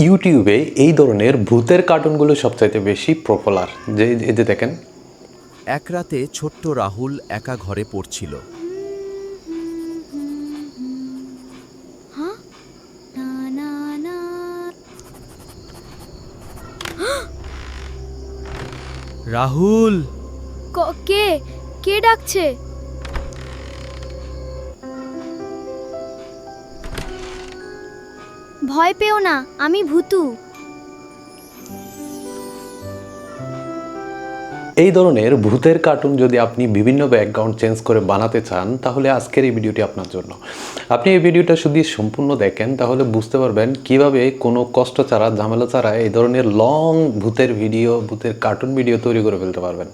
ইউটিউবে এই ধরনের ভূতের কার্টুনগুলো সবচাইতে বেশি পপুলার। যে দেখেন, এক রাতে ছোট্ট রাহুল একা ঘরে পড়ছিল। হ্যাঁ? না, না, না। রাহুল! কে কে ডাকছে? ভয় পেও না, আমি ভূতু। এই ধরনের ভূতের কার্টুন যদি আপনি বিভিন্ন ব্যাকগ্রাউন্ড চেঞ্জ করে বানাতে চান, তাহলে আজকের এই ভিডিওটি আপনার জন্য। আপনি এই ভিডিওটা যদি সম্পূর্ণ দেখেন তাহলে বুঝতে পারবেন কিভাবে কোনো কষ্ট ছাড়া, ঝামেলা ছাড়া এই ধরনের লং ভূতের কার্টুন ভিডিও তৈরি করে ফেলতে পারবেন।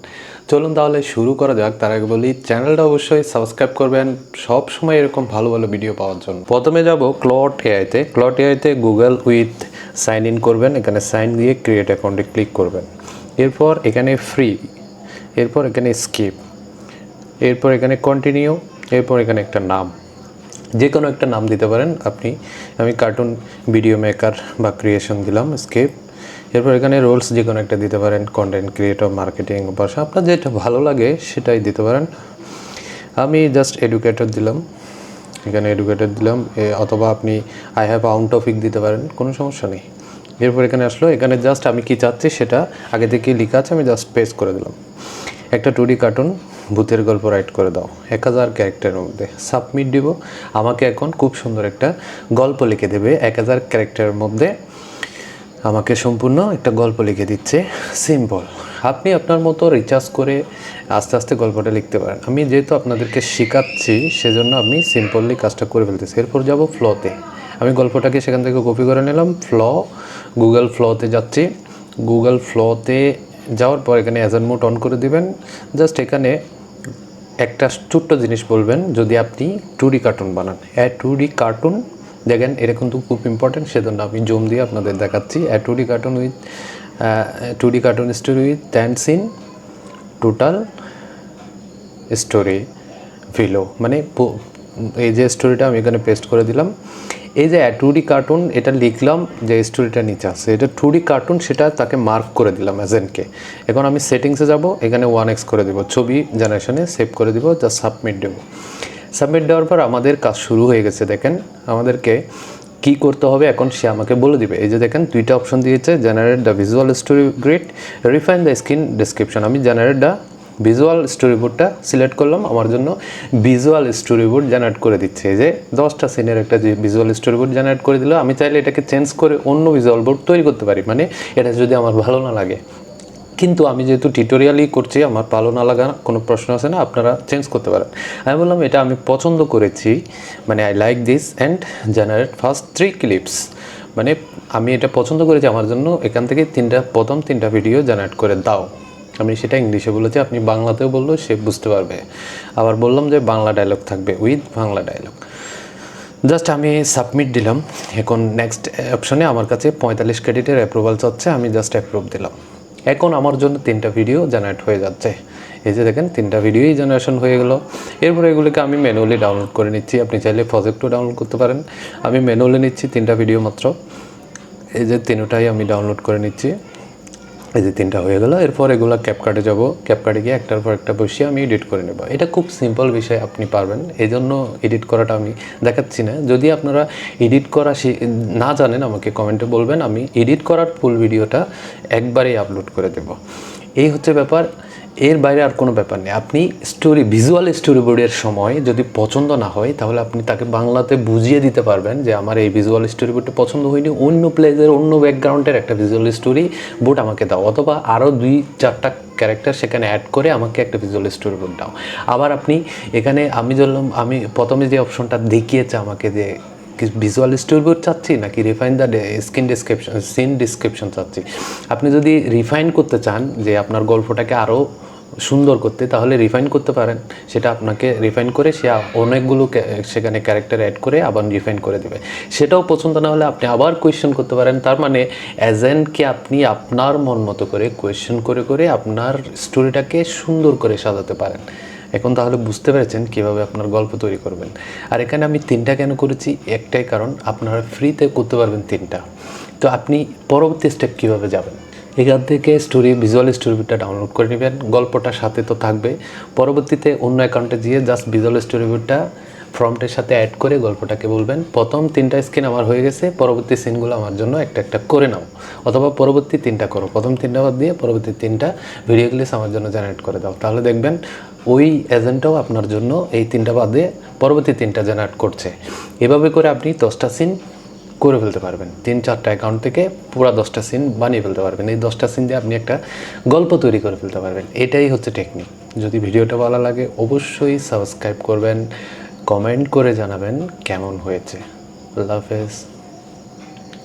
চলুন তাহলে শুরু করা যাক। তার আগে বলি, চ্যানেলটা অবশ্যই সাবস্ক্রাইব করবেন সব সময় এরকম ভালো ভালো ভিডিও পাওয়ার জন্য। প্রথমে যাব ক্লট এআইতে গুগল উইথ সাইন ইন করবেন। এখানে সাইন দিয়ে ক্রিয়েট অ্যাকাউন্টে ক্লিক করবেন। এরপর এখানে ফ্রি, এরপর এখানে স্কিপ, এরপর এখানে কন্টিনিউ, এরপর এখানে একটা নাম, যে কোনো একটা নাম দিতে পারেন আপনি। আমি কার্টুন ভিডিও মেকার বা ক্রিয়েশন দিলাম, স্কিপ। এরপর এখানে রোলস যে কোনো একটা দিতে পারেন, কন্টেন্ট ক্রিয়েটর, মার্কেটিং, ভাষা, আপনার যেটা ভালো লাগে সেটাই দিতে পারেন। আমি জাস্ট এডুকেটর দিলাম, এখানে এডুকেটর দিলাম, অথবা আপনি আই হ্যাভ আউন টপিক দিতে পারেন, কোনো সমস্যা নেই। এরপর এখানে আসলো, এখানে জাস্ট আমি কি চাচ্ছি সেটা আগে থেকে লেখা আছে, আমি জাস্ট পেস্ট করে দিলাম। একটা 2D কার্টুন ভূতের গল্প রাইট করে দাও 1000 ক্যারেক্টারের মধ্যে, সাবমিট দিব। আমাকে এখন খুব সুন্দর একটা গল্প লিখে দেবে 1000 ক্যারেক্টারের মধ্যে। আমাকে সম্পূর্ণ একটা গল্প লিখে দিচ্ছে, সিম্পল। আপনি আপনার মতো রিচার্জ করে আস্তে আস্তে গল্পটা লিখতে পারেন। আমি যেহেতু আপনাদেরকে শেখাচ্ছি সেজন্য আমি সিম্পলি কাজটা করে ফেলতেছি। এরপর যাব ফ্লোতে। আমি গল্পটাকে সেখান থেকে কপি করে নিলাম, গুগল ফ্লোতে যাচ্ছি। গুগল ফ্লোতে যাওয়ার পর এখানে অ্যাজান মোড অন করে দিবেন। জাস্ট এখানে একটা ছোট্ট জিনিস বলবেন, যদি আপনি 2D কার্টুন বানান, 2D কার্টুন দেখেন, এটা কিন্তু খুব ইম্পর্টেন্ট, সেজন্য আমি জুম দিয়ে আপনাদের দেখাচ্ছি। 2D cartoon story with 10 scene, total story ভিলো, মানে এই যে স্টোরিটা আমি এখানে পেস্ট করে দিলাম। এই যে 2D কার্টুন এটা লিখলাম, যে স্টোরিটা নিচে আছে এটা 2D কার্টুন, সেটা তাকে মার্ক করে দিলাম এজেন্টকে। এখন আমি সেটিংসে যাব, এখানে 1x করে দেবো, ছবি জেনারেশনে সেভ করে দিব, জাস্ট সাবমিট দেবো। সাবমিট দেওয়ার পর আমাদের কাজ শুরু হয়ে গেছে। দেখেন আমাদেরকে কি করতে হবে এখন সে আমাকে বলে দিবে। এই যে দেখেন দুইটা অপশন দিয়েছে, generate the visual story grid, refine the screen description. আমি জেনারেট দ্য ভিজুয়াল স্টোরিবোর্ডটা সিলেক্ট করলাম, আমার জন্য ভিজুয়াল স্টোরিবোর্ড জেনারেট করে দিচ্ছে। এই যে 10টা সিনের একটা যে ভিজুয়াল স্টোরিবোর্ড জেনারেট করে দিল। আমি চাইলে এটাকে চেঞ্জ করে অন্য ভিজুয়াল বোর্ড তৈরি করতে পারি, মানে এটা যদি আমার ভালো না লাগে। কিন্তু আমি যেহেতু টিউটোরিয়ালই করছি, আমার ভালো না লাগা কোনো প্রশ্ন আছে না, আপনারা চেঞ্জ করতে পারেন। আমি বললাম এটা আমি পছন্দ করেছি, মানে I like this and generate first 3 clips, মানে আমি এটা পছন্দ করেছি, আমার জন্য এখান থেকে প্রথম তিনটা ভিডিও জেনারেট করে দাও। আমি সেটা ইংলিশে বলেছি, আপনি বাংলাতেও বললেও সে বুঝতে পারবে। আবার বললাম যে বাংলা ডায়লগ থাকবে, উইথ বাংলা ডায়লগ। জাস্ট আমি সাবমিট দিলাম। এখন নেক্সট অপশনে আমার কাছে 45 ক্রেডিটের অ্যাপ্রুভাল চাচ্ছে, আমি জাস্ট অ্যাপ্রুভ দিলাম। এখন আমার জন্য 3টা ভিডিও জেনারেট হয়ে যাচ্ছে। এই যে দেখেন 3টা ভিডিওই জেনারেশন হয়ে গেল। এরপর এগুলিকে আমি ম্যানুয়ালি ডাউনলোড করে নিচ্ছি, আপনি চাইলে প্রজেক্টও ডাউনলোড করতে পারেন। আমি ম্যানুয়ালি নিচ্ছি 3টা ভিডিও মাত্র। এই যে 3টাই আমি ডাউনলোড করে নিচ্ছি। এই যে 3টা হয়ে গেল। এরপর এগুলো ক্যাপকাটে যাব, ক্যাপকাটে গিয়ে একটার পর একটা বসিয়ে আমি এডিট করে নেব। এটা খুব সিম্পল বিষয়, আপনি পারবেন, এই জন্য এডিট করাটা আমি দেখাচ্ছি না। যদি আপনারা এডিট করা না জানেন আমাকে কমেন্টে বলবেন, আমি এডিট করার ফুল ভিডিওটা একবারেই আপলোড করে দেব। এই হচ্ছে ব্যাপার, এর বাইরে আর কোনো ব্যাপার নেই। আপনি ভিজুয়াল স্টোরিবোর্ডের সময় যদি পছন্দ না হয়, তাহলে আপনি তাকে বাংলাতে বুঝিয়ে দিতে পারবেন যে আমার এই ভিজুয়াল স্টোরিবোর্ডটা পছন্দ হয়নি, অন্য প্লেসের অন্য ব্যাকগ্রাউন্ডের একটা ভিজুয়াল স্টোরি বোর্ড আমাকে দাও, অথবা আরও 2-4টা ক্যারেক্টার সেখানে অ্যাড করে আমাকে একটা ভিজুয়াল স্টোরিবোর্ড দাও। আবার আপনি এখানে আমি প্রথমে যে অপশনটা দেখিয়েছে আমাকে, যে ভিজুয়াল স্টোরিবোর্ড চাচ্ছি নাকি রিফাইন দ্য সিন ডিসক্রিপশন চাচ্ছি। আপনি যদি রিফাইন করতে চান, যে আপনার গল্পটাকে আরও সুন্দর করতে, তাহলে রিফাইন করতে পারেন। সেটা আপনাকে রিফাইন করে সে অনেকগুলো সেখানে ক্যারেক্টার অ্যাড করে আবার রিফাইন করে দেবে। সেটাও পছন্দ না হলে আপনি আবার কোয়েশ্চেন করতে পারেন। তার মানে এজেন্টকে আপনি আপনার মন মতো করে কোয়েশ্চেন করে করে আপনার স্টোরিটাকে সুন্দর করে সাজাতে পারেন। এখন তাহলে বুঝতে পেরেছেন কীভাবে আপনার গল্প তৈরি করবেন। আর এখানে আমি 3টা কেন করেছি, একটাই কারণ, আপনারা ফ্রিতে করতে পারবেন 3টা। তো আপনি পরবর্তী স্টেপ কীভাবে যাবেন, এখান থেকে ভিজুয়াল স্টোরিটা ডাউনলোড করে নেবেন, গল্পটা সাথে তো থাকবে। পরবর্তীতে অন্য অ্যাকাউন্টে গিয়ে জাস্ট ভিজুয়াল স্টোরিটা ফর্মটের সাথে অ্যাড করে গল্পটাকে বলবেন, প্রথম 3টা স্ক্রিন আমার হয়ে গেছে, পরবর্তী সিনগুলো আমার জন্য একটা একটা করে নাও, অথবা পরবর্তী 3টা করো, প্রথম 3টা বাদ দিয়ে পরবর্তী 3টা ভিডিও ক্লিপস আমার জন্য জেনারেট করে দাও। তাহলে দেখবেন ওই এজেন্টটাও আপনার জন্য এই 3টা বাদ দিয়ে পরবর্তী 3টা জেনারেট করছে। এভাবে করে আপনি 10টা সিন করে ফেলতে পারবেন, 3-4টা অ্যাকাউন্ট থেকে পুরো 10টা সিন বানিয়ে ফেলতে পারবেন। এই 10টা সিন দিয়ে আপনি একটা গল্প তৈরি করে ফেলতে পারবেন। এটাই হচ্ছে টেকনিক। যদি ভিডিওটা ভালো লাগে অবশ্যই সাবস্ক্রাইব করবেন, কমেন্ট করে জানাবেন কেমন হয়েছে। আল্লাহ হাফেজ।